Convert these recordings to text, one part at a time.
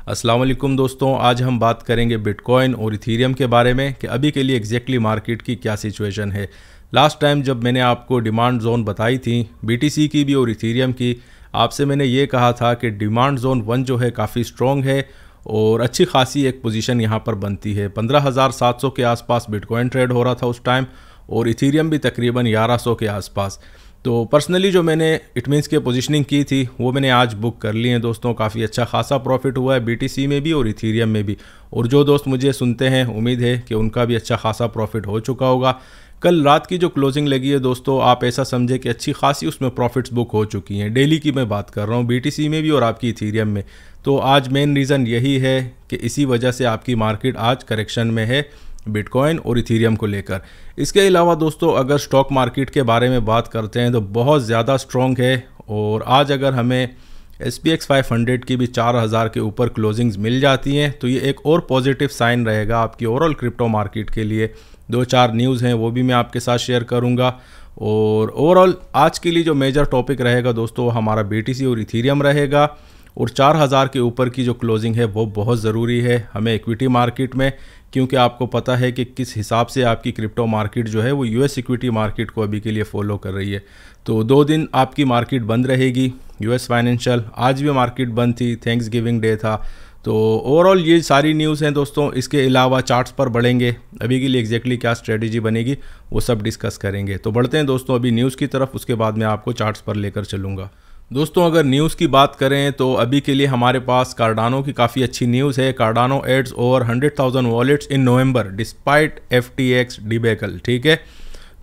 अस्सलाम वालेकुम दोस्तों, आज हम बात करेंगे बिटकॉइन और इथीरियम के बारे में कि अभी के लिए एग्जैक्टली मार्केट की क्या सिचुएशन है। लास्ट टाइम जब मैंने आपको डिमांड जोन बताई थी बीटीसी की भी और इथीरियम की, आपसे मैंने ये कहा था कि डिमांड जोन 1 जो है काफ़ी स्ट्रॉन्ग है और अच्छी खासी एक पोजीशन यहाँ पर बनती है। 15,700 के आसपास बिटकॉइन ट्रेड हो रहा था उस टाइम और इथीरियम भी तकरीबन 1100 के आसपास। तो पर्सनली जो मैंने इट मीन्स के पोजीशनिंग की थी वो मैंने आज बुक कर ली है दोस्तों। काफ़ी अच्छा खासा प्रॉफिट हुआ है बीटीसी में भी और इथीरियम में भी। और जो दोस्त मुझे सुनते हैं उम्मीद है कि उनका भी अच्छा खासा प्रॉफिट हो चुका होगा। कल रात की जो क्लोजिंग लगी है दोस्तों, आप ऐसा समझे कि अच्छी खासी उसमें प्रॉफिट्स बुक हो चुकी हैं। डेली की मैं बात कर रहा हूँ, बीटीसी में भी और आपकी इथीरियम में। तो आज मेन रीज़न यही है कि इसी वजह से आपकी मार्केट आज करेक्शन में है बिटकॉइन और इथीरियम को लेकर। इसके अलावा दोस्तों अगर स्टॉक मार्केट के बारे में बात करते हैं तो बहुत ज़्यादा स्ट्रॉन्ग है और आज अगर हमें SPX 500 की भी 4000 के ऊपर क्लोजिंग्स मिल जाती हैं तो ये एक और पॉजिटिव साइन रहेगा आपकी ओवरऑल क्रिप्टो मार्केट के लिए। 2-4 न्यूज़ हैं वो भी मैं आपके साथ शेयर करूंगा और ओवरऑल आज के लिए जो मेजर टॉपिक रहेगा दोस्तों हमारा BTC और इथीरियम रहेगा। और 4000 के ऊपर की जो क्लोजिंग है वो बहुत ज़रूरी है हमें इक्विटी मार्केट में, क्योंकि आपको पता है कि किस हिसाब से आपकी क्रिप्टो मार्केट जो है वो US इक्विटी मार्केट को अभी के लिए फॉलो कर रही है। तो 2 दिन आपकी मार्केट बंद रहेगी। US फाइनेंशियल आज भी मार्केट बंद थी, थैंक्स गिविंग डे था। तो ओवरऑल ये सारी न्यूज़ हैं दोस्तों। इसके अलावा चार्ट्स पर बढ़ेंगे, अभी के लिए एग्जैक्टली क्या स्ट्रेटजी बनेगी वो सब डिस्कस करेंगे। तो बढ़ते हैं दोस्तों अभी न्यूज़ की तरफ, उसके बाद मैं आपको चार्ट्स पर लेकर चलूँगा। दोस्तों अगर न्यूज़ की बात करें तो अभी के लिए हमारे पास कार्डानो की काफ़ी अच्छी न्यूज़ है। कार्डानो एड्स ओवर 100,000 वॉलेट्स इन नवंबर डिस्पाइट FTX डिबेकल। ठीक है,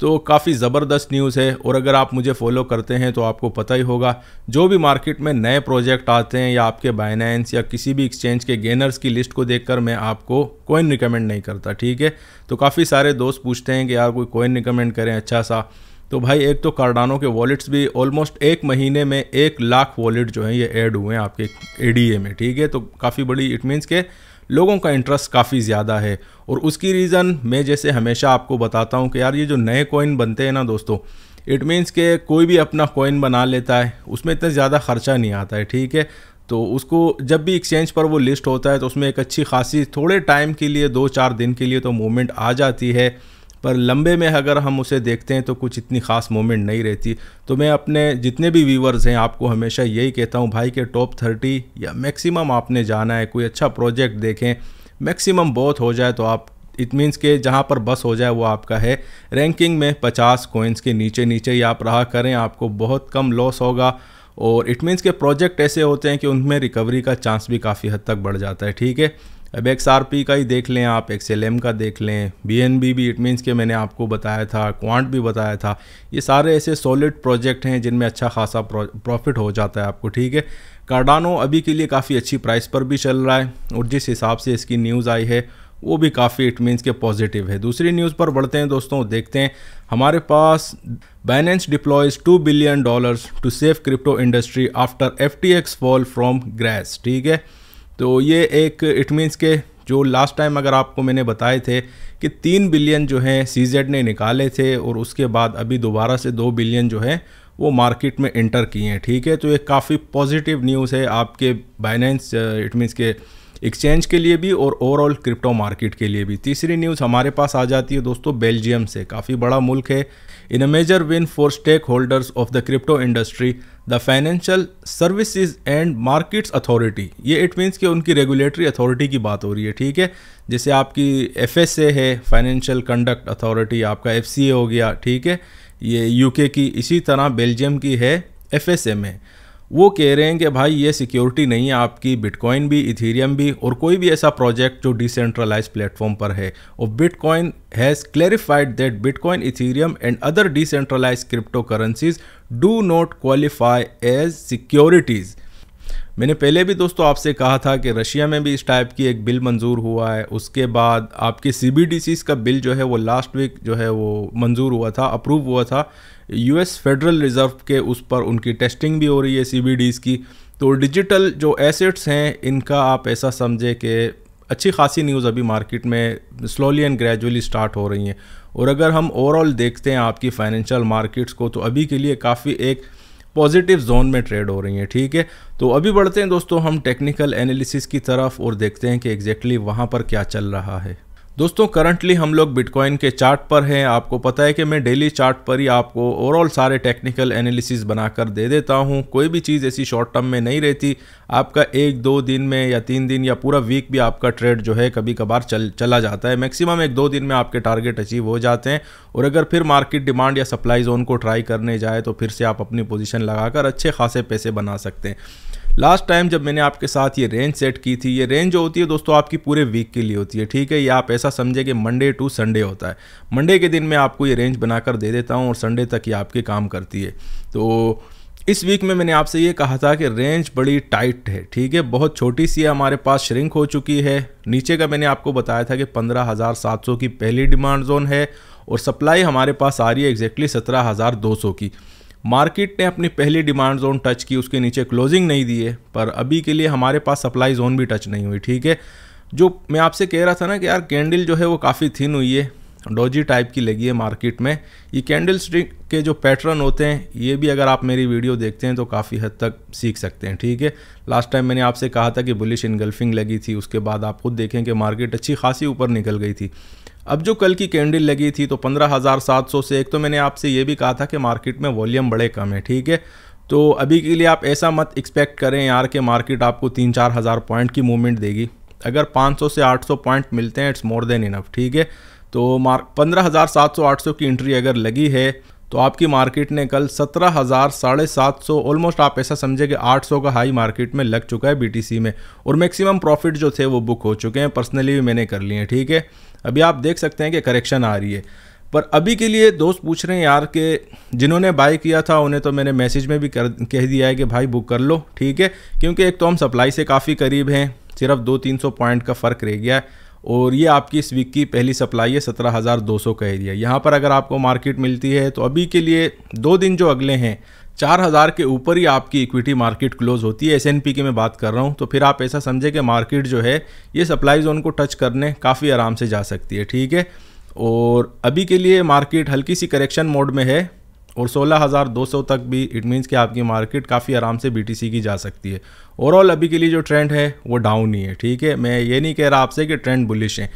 तो काफ़ी ज़बरदस्त न्यूज़ है। और अगर आप मुझे फॉलो करते हैं तो आपको पता ही होगा जो भी मार्केट में नए प्रोजेक्ट आते हैं या आपके बाइनेंस या किसी भी एक्सचेंज के गेनर्स की लिस्ट को देखकर मैं आपको कॉइन रिकमेंड नहीं करता। ठीक है, तो काफ़ी सारे दोस्त पूछते हैं कि यार कोई कॉइन रिकमेंड करें अच्छा सा। तो भाई एक तो कार्डानो के वॉलेट्स भी ऑलमोस्ट 1 महीने में 1 लाख वॉलेट जो हैं ये ऐड हुए हैं आपके ADA में। ठीक है, तो काफ़ी बड़ी इट मीन्स के लोगों का इंटरेस्ट काफ़ी ज़्यादा है। और उसकी रीज़न मैं जैसे हमेशा आपको बताता हूँ कि यार ये जो नए कॉइन बनते हैं ना दोस्तों, इट मीन्स के कोई भी अपना कॉइन बना लेता है, उसमें इतना ज़्यादा खर्चा नहीं आता है। ठीक है, तो उसको जब भी एक्सचेंज पर वो लिस्ट होता है तो उसमें एक अच्छी खासी थोड़े टाइम के लिए 2-4 दिन के लिए तो मूवमेंट आ जाती है, पर लंबे में अगर हम उसे देखते हैं तो कुछ इतनी खास मूवमेंट नहीं रहती। तो मैं अपने जितने भी व्यूवर्स हैं आपको हमेशा यही कहता हूं भाई के टॉप 30 या मैक्सिमम आपने जाना है, कोई अच्छा प्रोजेक्ट देखें, मैक्सिमम बहुत हो जाए तो आप इट मीन्स के जहां पर बस हो जाए वो आपका है। रैंकिंग में 50 कॉइन्स के नीचे नीचे ही आप रहा करें, आपको बहुत कम लॉस होगा। और इट मीन्स के प्रोजेक्ट ऐसे होते हैं कि उनमें रिकवरी का चांस भी काफ़ी हद तक बढ़ जाता है। ठीक है, अब XRP का ही देख लें आप, XLM का देख लें, BNB भी इट मीन्स के मैंने आपको बताया था, क्वांट भी बताया था। ये सारे ऐसे सॉलिड प्रोजेक्ट हैं जिनमें अच्छा खासा प्रॉफिट हो जाता है आपको। ठीक है, कार्डानो अभी के लिए काफ़ी अच्छी प्राइस पर भी चल रहा है और जिस हिसाब से इसकी न्यूज़ आई है वो भी काफ़ी इट मीन्स के पॉजिटिव है। दूसरी न्यूज़ पर बढ़ते हैं दोस्तों, देखते हैं हमारे पास Binance deploys $2 billion to save crypto industry after FTX fall from grace. ठीक है, तो ये एक इट मीन्स के जो लास्ट टाइम अगर आपको मैंने बताए थे कि 3 बिलियन जो हैं CZ ने निकाले थे और उसके बाद अभी दोबारा से 2 बिलियन जो है वो मार्केट में एंटर किए हैं। ठीक है, तो ये काफ़ी पॉजिटिव न्यूज़ है आपके बाइनेंस इट मीन्स के एक्सचेंज के लिए भी और ओवरऑल क्रिप्टो मार्केट के लिए भी। तीसरी न्यूज़ हमारे पास आ जाती है दोस्तों बेल्जियम से। काफ़ी बड़ा मुल्क है। In a major win for stakeholders of the crypto industry the financial services and markets authority. ये इट मीन्स कि उनकी रेगुलेटरी अथॉरिटी की बात हो रही है। ठीक है, जैसे आपकी FSA है फाइनेंशियल कंडक्ट अथॉरिटी, आपका FCA हो गया। ठीक है, ये UK की, इसी तरह बेल्जियम की है FSM है। वो कह रहे हैं कि भाई ये सिक्योरिटी नहीं है आपकी, बिटकॉइन भी इथीरियम भी और कोई भी ऐसा प्रोजेक्ट जो डिसेंट्रलाइज प्लेटफॉर्म पर है। और bitcoin has clarified that bitcoin Ethereum and other decentralize crypto currencies do not qualify as securities. मैंने पहले भी दोस्तों आपसे कहा था कि रशिया में भी इस टाइप की एक बिल मंजूर हुआ है। उसके बाद आपके CBDCs का बिल जो है वो लास्ट वीक जो है वो मंजूर हुआ था, अप्रूव हुआ था। US फेडरल रिज़र्व के उस पर उनकी टेस्टिंग भी हो रही है CBDs की। तो डिजिटल जो एसेट्स हैं इनका आप ऐसा समझे कि अच्छी खासी न्यूज़ अभी मार्केट में स्लोली एंड ग्रेजुअली स्टार्ट हो रही हैं। और अगर हम ओवरऑल देखते हैं आपकी फाइनेंशियल मार्केट्स को तो अभी के लिए काफ़ी एक पॉजिटिव जोन में ट्रेड हो रही हैं। ठीक है, तो अभी बढ़ते हैं दोस्तों हम टेक्निकल एनालिसिस की तरफ और देखते हैं कि एग्जैक्टली वहाँ पर क्या चल रहा है। दोस्तों करंटली हम लोग बिटकॉइन के चार्ट पर हैं। आपको पता है कि मैं डेली चार्ट पर ही आपको ओवरऑल सारे टेक्निकल एनालिसिस बनाकर दे देता हूं। कोई भी चीज़ ऐसी शॉर्ट टर्म में नहीं रहती। आपका 1-2 दिन में या 3 दिन या पूरा वीक भी आपका ट्रेड जो है कभी कभार चला जाता है। मैक्सिमम 1-2 दिन में आपके टारगेट अचीव हो जाते हैं और अगर फिर मार्केट डिमांड या सप्लाई जोन को ट्राई करने जाए तो फिर से आप अपनी पोजीशन लगाकर अच्छे खासे पैसे बना सकते हैं। लास्ट टाइम जब मैंने आपके साथ ये रेंज सेट की थी, ये रेंज जो होती है दोस्तों आपकी पूरे वीक के लिए होती है। ठीक है, ये आप ऐसा समझे कि मंडे टू संडे होता है। मंडे के दिन मैं आपको ये रेंज बनाकर दे देता हूँ और संडे तक ये आपके काम करती है। तो इस वीक में मैंने आपसे ये कहा था कि रेंज बड़ी टाइट है। ठीक है, बहुत छोटी सी है, हमारे पास श्रिंक हो चुकी है। नीचे का मैंने आपको बताया था कि 15,700 की पहली डिमांड जोन है और सप्लाई हमारे पास आ रही है एग्जैक्टली 17,200 की। मार्केट ने अपनी पहली डिमांड जोन टच की, उसके नीचे क्लोजिंग नहीं दी है, पर अभी के लिए हमारे पास सप्लाई जोन भी टच नहीं हुई। ठीक है, जो मैं आपसे कह रहा था ना कि यार कैंडल जो है वो काफ़ी थिन हुई है, डोजी टाइप की लगी है मार्केट में। ये कैंडल स्टिक के जो पैटर्न होते हैं ये भी अगर आप मेरी वीडियो देखते हैं तो काफ़ी हद तक सीख सकते हैं। ठीक है, लास्ट टाइम मैंने आपसे कहा था कि बुलिश इनगल्फिंग लगी थी, उसके बाद आप खुद देखें कि मार्केट अच्छी खासी ऊपर निकल गई थी। अब जो कल की कैंडल लगी थी तो 15,700 से एक तो मैंने आपसे ये भी कहा था कि मार्केट में वॉल्यूम बड़े कम है। ठीक है, तो अभी के लिए आप ऐसा मत एक्सपेक्ट करें यार कि मार्केट आपको 3-4 हज़ार पॉइंट की मूवमेंट देगी। अगर 500 से 800 पॉइंट मिलते हैं इट्स मोर देन इनफ। ठीक है, तो 15,700-800 की एंट्री अगर लगी है तो आपकी मार्केट ने कल 17,750 ऑलमोस्ट आप ऐसा समझे कि 800 का हाई मार्केट में लग चुका है बीटीसी में और मैक्सिमम प्रॉफिट जो थे वो बुक हो चुके हैं। पर्सनली भी मैंने कर लिए हैं। ठीक है, अभी आप देख सकते हैं कि करेक्शन आ रही है, पर अभी के लिए दोस्त पूछ रहे हैं यार कि जिन्होंने बाय किया था उन्हें तो मैंने मैसेज में भी कह दिया है कि भाई बुक कर लो। ठीक है, क्योंकि एक तो हम सप्लाई से काफ़ी करीब हैं, सिर्फ 200-300 पॉइंट का फ़र्क रह गया है और ये आपकी इस वीक की पहली सप्लाई है 17,200 का एरिया। यहाँ पर अगर आपको मार्केट मिलती है तो अभी के लिए 2 दिन जो अगले हैं 4,000 के ऊपर ही आपकी इक्विटी मार्केट क्लोज होती है। S&P की मैं बात कर रहा हूँ, तो फिर आप ऐसा समझे कि मार्केट जो है ये सप्लाई जोन को टच करने काफ़ी आराम से जा सकती है। ठीक है, और अभी के लिए मार्केट हल्की सी करेक्शन मोड में है और 16,200 तक भी इट मीन्स कि आपकी मार्केट काफ़ी आराम से BTC की जा सकती है। ओवरऑल अभी के लिए जो ट्रेंड है वो डाउन ही है। ठीक है, मैं ये नहीं कह रहा आपसे कि ट्रेंड बुलिश है।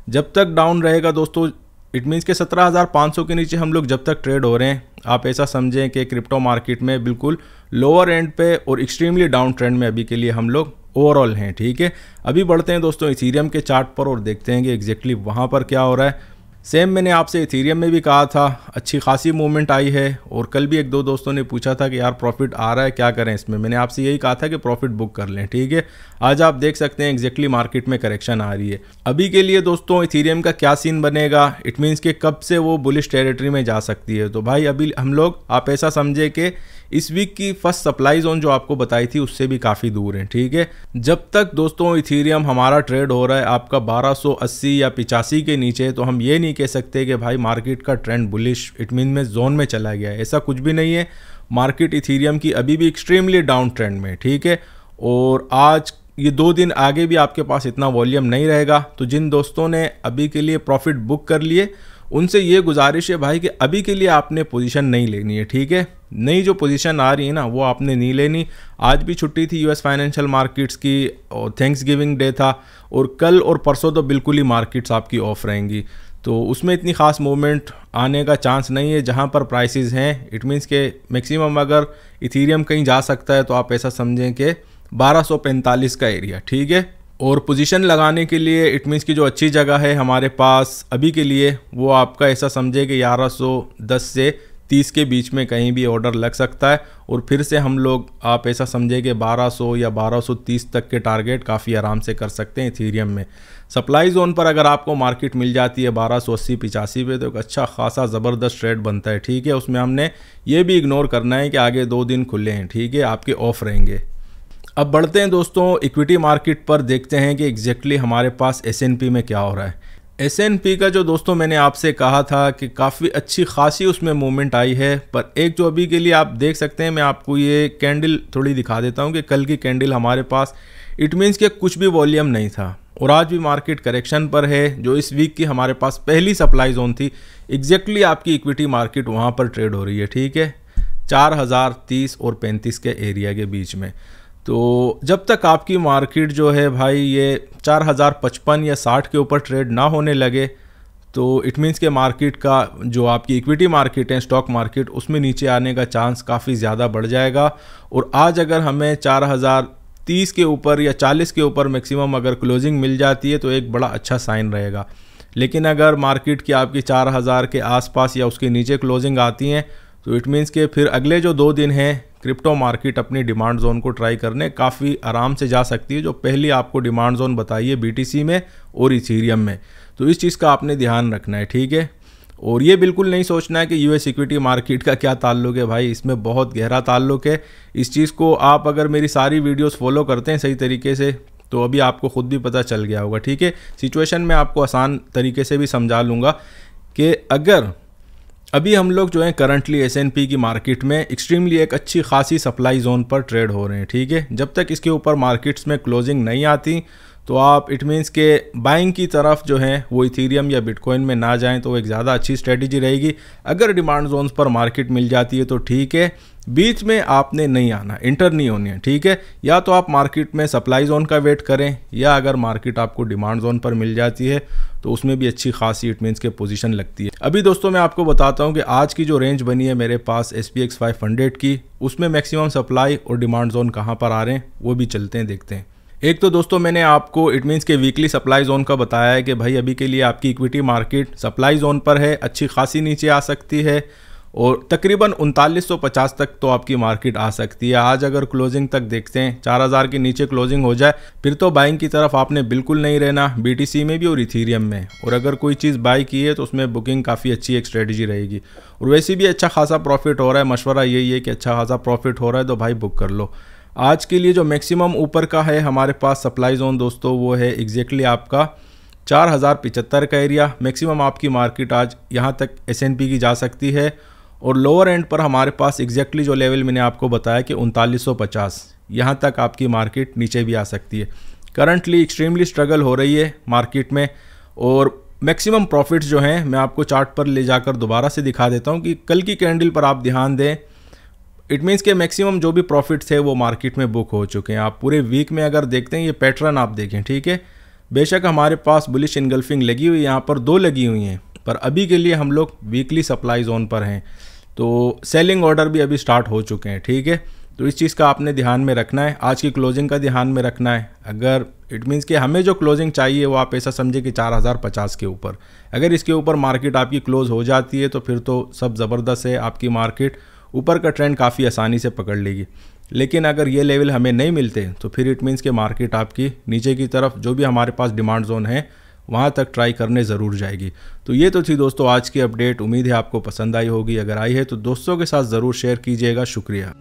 जब तक डाउन रहेगा दोस्तों इट मीन्स कि 17,500 के नीचे हम लोग जब तक ट्रेड हो रहे हैं, आप ऐसा समझें कि क्रिप्टो मार्केट में बिल्कुल लोअर एंड पे और एक्सट्रीमली डाउन ट्रेंड में अभी के लिए हम लोग ओवरऑल हैं। ठीक है, अभी बढ़ते हैं दोस्तों इथीरियम के चार्ट पर और देखते हैं कि एग्जैक्टली वहाँ पर क्या हो रहा है। सेम मैंने आपसे इथीरियम में भी कहा था, अच्छी खासी मूवमेंट आई है और कल भी 1-2 दोस्तों ने पूछा था कि यार प्रॉफिट आ रहा है क्या करें इसमें। मैंने आपसे यही कहा था कि प्रॉफिट बुक कर लें। ठीक है, आज आप देख सकते हैं एग्जैक्टली मार्केट में करेक्शन आ रही है। अभी के लिए दोस्तों इथीरियम का क्या सीन बनेगा, इट मीन्स कि कब से वो बुलिश टेरिटरी में जा सकती है। तो भाई अभी हम लोग आप ऐसा समझे कि इस वीक की फर्स्ट सप्लाई जोन जो आपको बताई थी उससे भी काफ़ी दूर है। ठीक है, जब तक दोस्तों इथीरियम हमारा ट्रेड हो रहा है आपका 1280 या 85 के नीचे, तो हम ये नहीं कह सकते कि भाई मार्केट का ट्रेंड बुलिश इट मीन में जोन में चला गया है। ऐसा कुछ भी नहीं है। मार्केट इथीरियम की अभी भी एक्सट्रीमली डाउन ट्रेंड में। ठीक है, और आज ये 2 दिन आगे भी आपके पास इतना वॉल्यूम नहीं रहेगा। तो जिन दोस्तों ने अभी के लिए प्रॉफिट बुक कर लिए उनसे ये गुजारिश है भाई कि अभी के लिए आपने पोजीशन नहीं लेनी है। ठीक है, नई जो पोजीशन आ रही है ना वो आपने नहीं लेनी। आज भी छुट्टी थी US फाइनेंशियल मार्केट्स की और थैंक्स गिविंग डे था और कल और परसों तो बिल्कुल ही मार्केट्स आपकी ऑफ रहेंगी, तो उसमें इतनी खास मूवमेंट आने का चांस नहीं है। जहां पर प्राइसेस हैं इट मीन्स के मैक्सिमम अगर इथीरियम कहीं जा सकता है तो आप ऐसा समझें कि 1245 का एरिया। ठीक है, और पोजीशन लगाने के लिए इट मीन्स की जो अच्छी जगह है हमारे पास अभी के लिए वो आपका ऐसा समझे कि 1110 से 30 के बीच में कहीं भी ऑर्डर लग सकता है और फिर से हम लोग आप ऐसा समझे कि 1200 या 1230 तक के टारगेट काफ़ी आराम से कर सकते हैं इथीरियम में। सप्लाई जोन पर अगर आपको मार्केट मिल जाती है 1280-85 पे तो एक अच्छा खासा ज़बरदस्त ट्रेड बनता है। ठीक है, उसमें हमने ये भी इग्नोर करना है कि आगे 2 दिन खुले हैं। ठीक है, आपके ऑफ रहेंगे। अब बढ़ते हैं दोस्तों इक्विटी मार्केट पर, देखते हैं कि एग्जैक्टली हमारे पास S&P में क्या हो रहा है। S&P का जो दोस्तों मैंने आपसे कहा था कि काफ़ी अच्छी खासी उसमें मूवमेंट आई है, पर एक जो अभी के लिए आप देख सकते हैं, मैं आपको ये कैंडल थोड़ी दिखा देता हूँ कि कल की कैंडल हमारे पास इट मीन्स कि कुछ भी वॉल्यूम नहीं था और आज भी मार्केट करेक्शन पर है। जो इस वीक की हमारे पास पहली सप्लाई जोन थी एग्जैक्टली आपकी इक्विटी मार्केट वहाँ पर ट्रेड हो रही है। ठीक है, 4030 और 35 के एरिया के बीच में। तो जब तक आपकी मार्केट जो है भाई ये 4055 या 60 के ऊपर ट्रेड ना होने लगे, तो इट मीन्स के मार्केट का जो आपकी इक्विटी मार्केट है, स्टॉक मार्केट, उसमें नीचे आने का चांस काफ़ी ज़्यादा बढ़ जाएगा। और आज अगर हमें 4030 के ऊपर या 40 के ऊपर मैक्सिमम अगर क्लोजिंग मिल जाती है तो एक बड़ा अच्छा साइन रहेगा। लेकिन अगर मार्केट की आपकी 4000 के आसपास या उसके नीचे क्लोजिंग आती हैं तो इट मीन्स के फिर अगले जो 2 दिन हैं क्रिप्टो मार्केट अपनी डिमांड जोन को ट्राई करने काफ़ी आराम से जा सकती है, जो पहली आपको डिमांड जोन बताई है BTC में और इथीरियम में। तो इस चीज़ का आपने ध्यान रखना है, ठीक है। और ये बिल्कुल नहीं सोचना है कि US इक्विटी मार्केट का क्या ताल्लुक है भाई, इसमें बहुत गहरा ताल्लुक है। इस चीज़ को आप अगर मेरी सारी वीडियोस फॉलो करते हैं सही तरीके से तो अभी आपको खुद भी पता चल गया होगा, ठीक है। सिचुएशन में आपको आसान तरीके से भी समझा लूँगा कि अगर अभी हम लोग जो है करंटली S&P की मार्केट में एक्सट्रीमली एक अच्छी खासी सप्लाई जोन पर ट्रेड हो रहे हैं, ठीक है। जब तक इसके ऊपर मार्केट्स में क्लोजिंग नहीं आती तो आप इट मीन्स के बाइंग की तरफ जो है वो इथीरियम या बिटकॉइन में ना जाएं तो एक ज़्यादा अच्छी स्ट्रेटजी रहेगी। अगर डिमांड जोन्स पर मार्केट मिल जाती है तो ठीक है, बीच में आपने नहीं आना, इंटर नहीं होनी है, ठीक है। या तो आप मार्केट में सप्लाई जोन का वेट करें, या अगर मार्केट आपको डिमांड जोन पर मिल जाती है तो उसमें भी अच्छी खासी इट मीन्स के पोजीशन लगती है। अभी दोस्तों मैं आपको बताता हूं कि आज की जो रेंज बनी है मेरे पास SPX 500 की, उसमें मैक्सिमम सप्लाई और डिमांड जोन कहां पर आ रहे हैं वो भी चलते हैं, देखते हैं। एक तो दोस्तों मैंने आपको इट मीन्स के वीकली सप्लाई जोन का बताया है कि भाई अभी के लिए आपकी इक्विटी मार्केट सप्लाई जोन पर है, अच्छी खासी नीचे आ सकती है और तकरीबन 3950 तक तो आपकी मार्केट आ सकती है। आज अगर क्लोजिंग तक देखते हैं 4000 के नीचे क्लोजिंग हो जाए फिर तो बाइंग की तरफ आपने बिल्कुल नहीं रहना, BTC में भी और इथीरियम में। और अगर कोई चीज़ बाई की है तो उसमें बुकिंग काफ़ी अच्छी एक स्ट्रेटजी रहेगी और वैसे भी अच्छा खासा प्रॉफिट हो रहा है। मशवरा यही है कि अच्छा खासा प्रॉफिट हो रहा है तो भाई बुक कर लो। आज के लिए जो मैक्सिमम ऊपर का है हमारे पास सप्लाई जोन दोस्तों वो है एग्जैक्टली आपका 4075 का एरिया। मैक्सिमम आपकी मार्केट आज यहाँ तक S&P की जा सकती है और लोअर एंड पर हमारे पास एग्जैक्टली जो लेवल मैंने आपको बताया कि 3950, यहाँ तक आपकी मार्केट नीचे भी आ सकती है। करंटली एक्सट्रीमली स्ट्रगल हो रही है मार्केट में और मैक्सिमम प्रॉफिट्स जो हैं मैं आपको चार्ट पर ले जाकर दोबारा से दिखा देता हूँ कि कल की कैंडल पर आप ध्यान दें। इट मीन्स के मैक्सिमम जो भी प्रॉफिट्स है वो मार्केट में बुक हो चुके हैं। आप पूरे वीक में अगर देखते हैं ये पैटर्न आप देखें, ठीक है। बेशक हमारे पास बुलिश इनगल्फिंग लगी हुई है, यहाँ पर 2 लगी हुई हैं, पर अभी के लिए हम लोग वीकली सप्लाई जोन पर हैं तो सेलिंग ऑर्डर भी अभी स्टार्ट हो चुके हैं, ठीक है। तो इस चीज़ का आपने ध्यान में रखना है, आज की क्लोजिंग का ध्यान में रखना है। अगर इट मीन्स कि हमें जो क्लोजिंग चाहिए वो आप ऐसा समझे कि 4050 के ऊपर, अगर इसके ऊपर मार्केट आपकी क्लोज हो जाती है तो फिर तो सब ज़बरदस्त है, आपकी मार्केट ऊपर का ट्रेंड काफ़ी आसानी से पकड़ लेगी। लेकिन अगर ये लेवल हमें नहीं मिलते तो फिर इट मीन्स के मार्केट आपकी नीचे की तरफ जो भी हमारे पास डिमांड जोन है वहाँ तक ट्राई करने ज़रूर जाएगी। तो ये तो थी दोस्तों आज की अपडेट, उम्मीद है आपको पसंद आई होगी। अगर आई है तो दोस्तों के साथ ज़रूर शेयर कीजिएगा। शुक्रिया।